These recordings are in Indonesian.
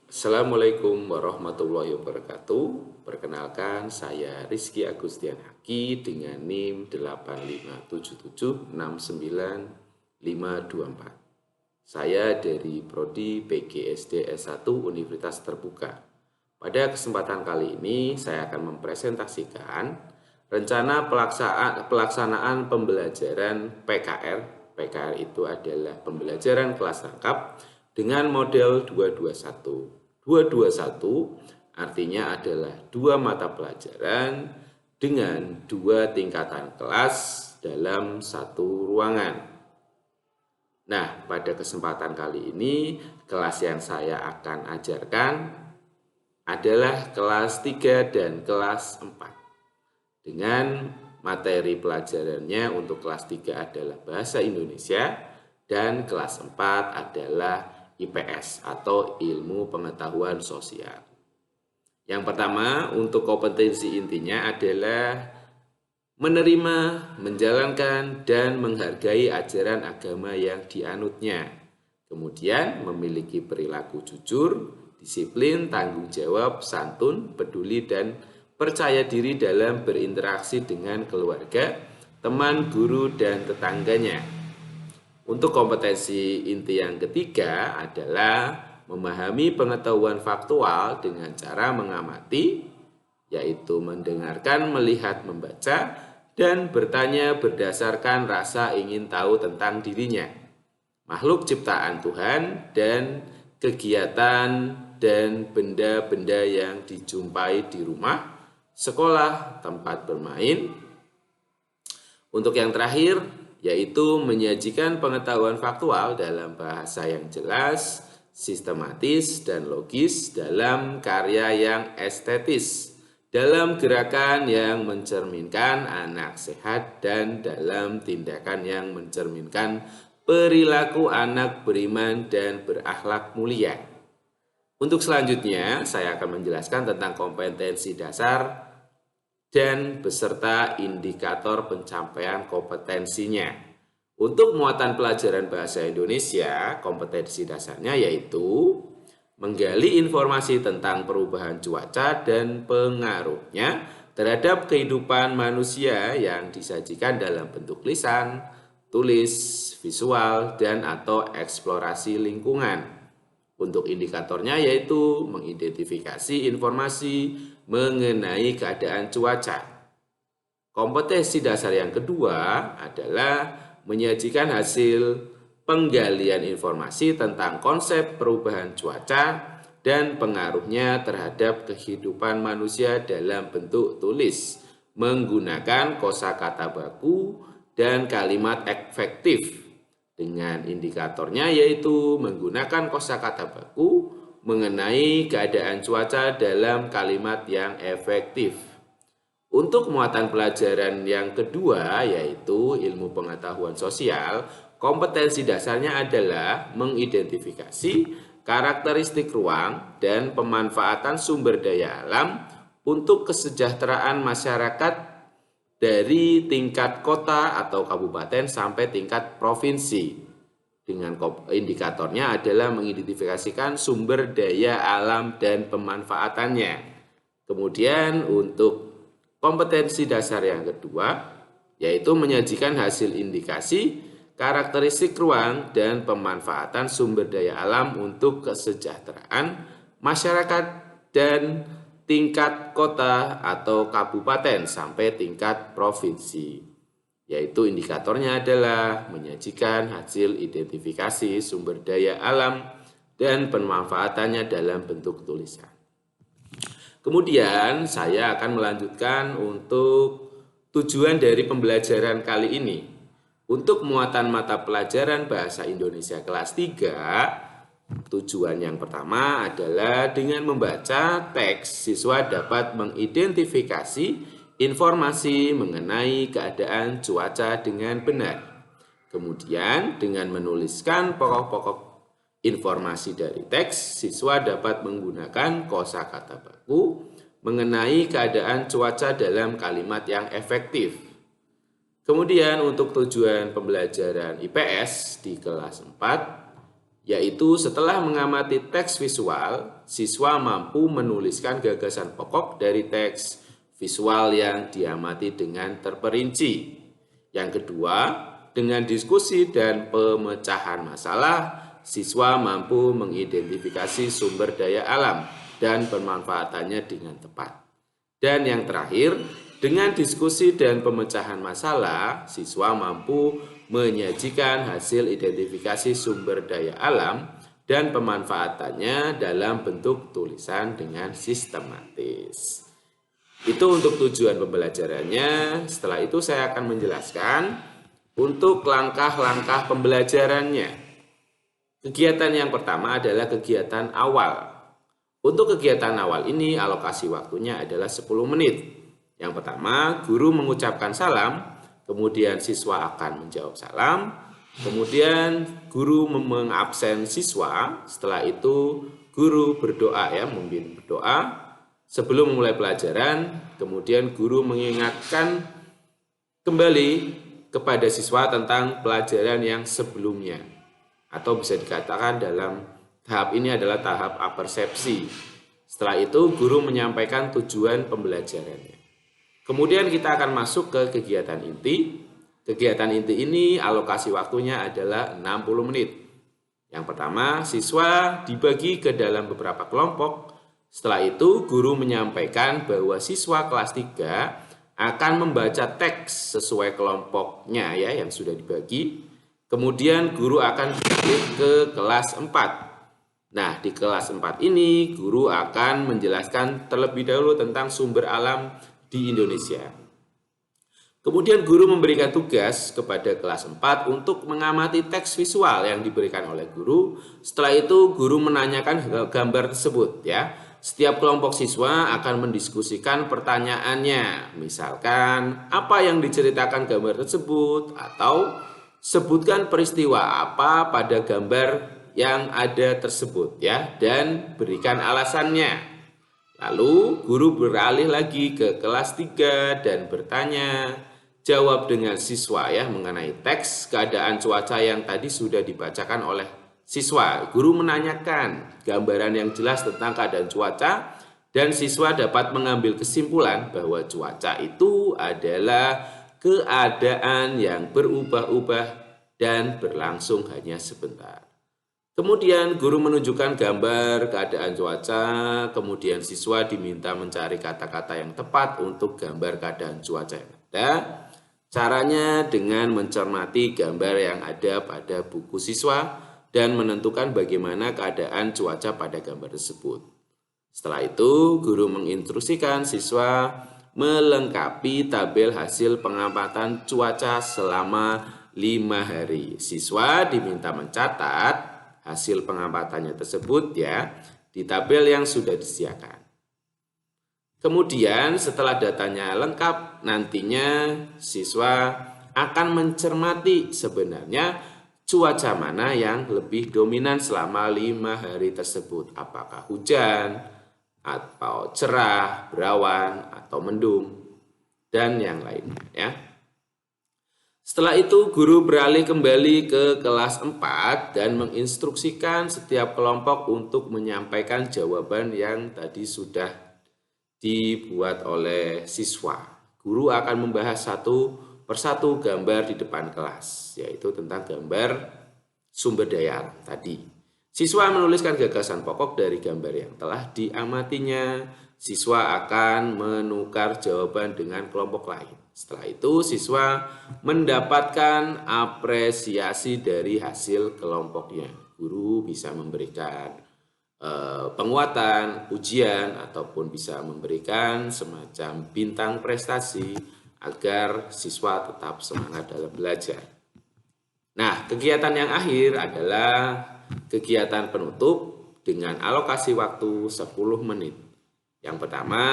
Assalamualaikum warahmatullahi wabarakatuh. Perkenalkan, saya Rizky Agustian Haki dengan NIM 857769524. Saya dari Prodi PGSD S1 Universitas Terbuka. Pada kesempatan kali ini, saya akan mempresentasikan rencana pelaksanaan pembelajaran PKR. PKR itu adalah pembelajaran kelas lengkap dengan model 221. 221 artinya adalah dua mata pelajaran dengan dua tingkatan kelas dalam satu ruangan. Nah, pada kesempatan kali ini, kelas yang saya akan ajarkan adalah kelas 3 dan kelas 4. Dengan materi pelajarannya untuk kelas 3 adalah Bahasa Indonesia dan kelas 4 adalah IPS atau Ilmu Pengetahuan Sosial. Yang pertama, untuk kompetensi intinya adalah menerima, menjalankan, dan menghargai ajaran agama yang dianutnya. Kemudian memiliki perilaku jujur, disiplin, tanggung jawab, santun, peduli, dan percaya diri dalam berinteraksi dengan keluarga, teman, guru, dan tetangganya. Untuk kompetensi inti yang ketiga adalah memahami pengetahuan faktual dengan cara mengamati, yaitu mendengarkan, melihat, membaca, dan bertanya berdasarkan rasa ingin tahu tentang dirinya, makhluk ciptaan Tuhan, dan kegiatan dan benda-benda yang dijumpai di rumah, sekolah, tempat bermain. Untuk yang terakhir, yaitu menyajikan pengetahuan faktual dalam bahasa yang jelas, sistematis, dan logis dalam karya yang estetis, dalam gerakan yang mencerminkan anak sehat, dan dalam tindakan yang mencerminkan perilaku anak beriman dan berakhlak mulia. Untuk selanjutnya, saya akan menjelaskan tentang kompetensi dasar dan beserta indikator pencapaian kompetensinya. Untuk muatan pelajaran bahasa Indonesia, kompetensi dasarnya yaitu menggali informasi tentang perubahan cuaca dan pengaruhnya terhadap kehidupan manusia yang disajikan dalam bentuk lisan, tulis, visual, dan atau eksplorasi lingkungan. Untuk indikatornya yaitu mengidentifikasi informasi mengenai keadaan cuaca. Kompetensi dasar yang kedua adalah menyajikan hasil penggalian informasi tentang konsep perubahan cuaca dan pengaruhnya terhadap kehidupan manusia dalam bentuk tulis menggunakan kosakata baku dan kalimat efektif. Dengan indikatornya yaitu menggunakan kosakata baku mengenai keadaan cuaca dalam kalimat yang efektif. Untuk muatan pelajaran yang kedua yaitu ilmu pengetahuan sosial, kompetensi dasarnya adalah mengidentifikasi karakteristik ruang dan pemanfaatan sumber daya alam untuk kesejahteraan masyarakat dari tingkat kota atau kabupaten sampai tingkat provinsi. Dengan indikatornya adalah mengidentifikasikan sumber daya alam dan pemanfaatannya. Kemudian untuk kompetensi dasar yang kedua, yaitu menyajikan hasil indikasi karakteristik ruang dan pemanfaatan sumber daya alam untuk kesejahteraan masyarakat dan tingkat kota atau kabupaten sampai tingkat provinsi. Yaitu indikatornya adalah menyajikan hasil identifikasi sumber daya alam dan pemanfaatannya dalam bentuk tulisan. Kemudian saya akan melanjutkan untuk tujuan dari pembelajaran kali ini. Untuk muatan mata pelajaran Bahasa Indonesia kelas 3, tujuan yang pertama adalah dengan membaca teks, siswa dapat mengidentifikasi informasi mengenai keadaan cuaca dengan benar. Kemudian dengan menuliskan pokok-pokok informasi dari teks, siswa dapat menggunakan kosakata baku mengenai keadaan cuaca dalam kalimat yang efektif. Kemudian untuk tujuan pembelajaran IPS di kelas 4, yaitu setelah mengamati teks visual, siswa mampu menuliskan gagasan pokok dari teks visual yang diamati dengan terperinci. Yang kedua, dengan diskusi dan pemecahan masalah, siswa mampu mengidentifikasi sumber daya alam dan pemanfaatannya dengan tepat. Dan yang terakhir, dengan diskusi dan pemecahan masalah, siswa mampu menyajikan hasil identifikasi sumber daya alam dan pemanfaatannya dalam bentuk tulisan dengan sistematis. Itu untuk tujuan pembelajarannya. Setelah itu saya akan menjelaskan untuk langkah-langkah pembelajarannya. Kegiatan yang pertama adalah kegiatan awal. Untuk kegiatan awal ini alokasi waktunya adalah 10 menit. Yang pertama, guru mengucapkan salam, kemudian siswa akan menjawab salam, kemudian guru mengabsen siswa, setelah itu guru berdoa memimpin berdoa sebelum memulai pelajaran, kemudian guru mengingatkan kembali kepada siswa tentang pelajaran yang sebelumnya, atau bisa dikatakan dalam tahap ini adalah tahap apersepsi. Setelah itu guru menyampaikan tujuan pembelajarannya. Kemudian kita akan masuk ke kegiatan inti. Kegiatan inti ini alokasi waktunya adalah 60 menit. Yang pertama, siswa dibagi ke dalam beberapa kelompok. Setelah itu guru menyampaikan bahwa siswa kelas 3 akan membaca teks sesuai kelompoknya yang sudah dibagi. Kemudian guru akan beralih ke kelas 4. Nah, di kelas 4 ini guru akan menjelaskan terlebih dahulu tentang sumber alam di Indonesia. Kemudian guru memberikan tugas kepada kelas 4 untuk mengamati teks visual yang diberikan oleh guru. Setelah itu guru menanyakan gambar tersebut Setiap kelompok siswa akan mendiskusikan pertanyaannya. Misalkan apa yang diceritakan gambar tersebut, atau sebutkan peristiwa apa pada gambar yang ada tersebut dan berikan alasannya. Lalu guru beralih lagi ke kelas 3 dan bertanya jawab dengan siswa mengenai teks keadaan cuaca yang tadi sudah dibacakan oleh siswa. Guru menanyakan gambaran yang jelas tentang keadaan cuaca dan siswa dapat mengambil kesimpulan bahwa cuaca itu adalah keadaan yang berubah-ubah dan berlangsung hanya sebentar. Kemudian guru menunjukkan gambar keadaan cuaca, kemudian siswa diminta mencari kata-kata yang tepat untuk gambar keadaan cuaca yang ada. Caranya dengan mencermati gambar yang ada pada buku siswa dan menentukan bagaimana keadaan cuaca pada gambar tersebut. Setelah itu, guru menginstruksikan siswa melengkapi tabel hasil pengamatan cuaca selama 5 hari. Siswa diminta mencatat hasil pengamatannya tersebut di tabel yang sudah disediakan. Kemudian setelah datanya lengkap, nantinya siswa akan mencermati sebenarnya cuaca mana yang lebih dominan selama 5 hari tersebut. Apakah hujan, atau cerah, berawan, atau mendung, dan yang lainnya Setelah itu guru beralih kembali ke kelas 4 dan menginstruksikan setiap kelompok untuk menyampaikan jawaban yang tadi sudah dibuat oleh siswa. Guru akan membahas satu persatu gambar di depan kelas, yaitu tentang gambar sumber daya alam tadi. Siswa menuliskan gagasan pokok dari gambar yang telah diamatinya. Siswa akan menukar jawaban dengan kelompok lain. Setelah itu siswa mendapatkan apresiasi dari hasil kelompoknya. Guru bisa memberikan penguatan, ujian, ataupun bisa memberikan semacam bintang prestasi agar siswa tetap semangat dalam belajar. Nah, kegiatan yang akhir adalah kegiatan penutup dengan alokasi waktu 10 menit. Yang pertama,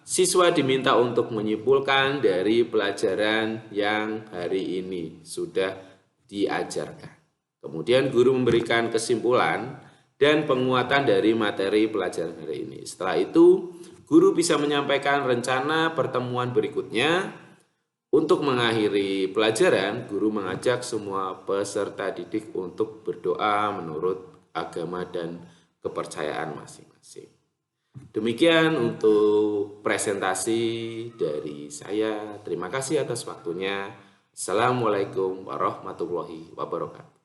siswa diminta untuk menyimpulkan dari pelajaran yang hari ini sudah diajarkan. Kemudian guru memberikan kesimpulan dan penguatan dari materi pelajaran hari ini. Setelah itu, guru bisa menyampaikan rencana pertemuan berikutnya Untuk mengakhiri pelajaran, guru mengajak semua peserta didik untuk berdoa menurut agama dan kepercayaan masing-masing. Demikian untuk presentasi dari saya. Terima kasih atas waktunya. Assalamualaikum warahmatullahi wabarakatuh.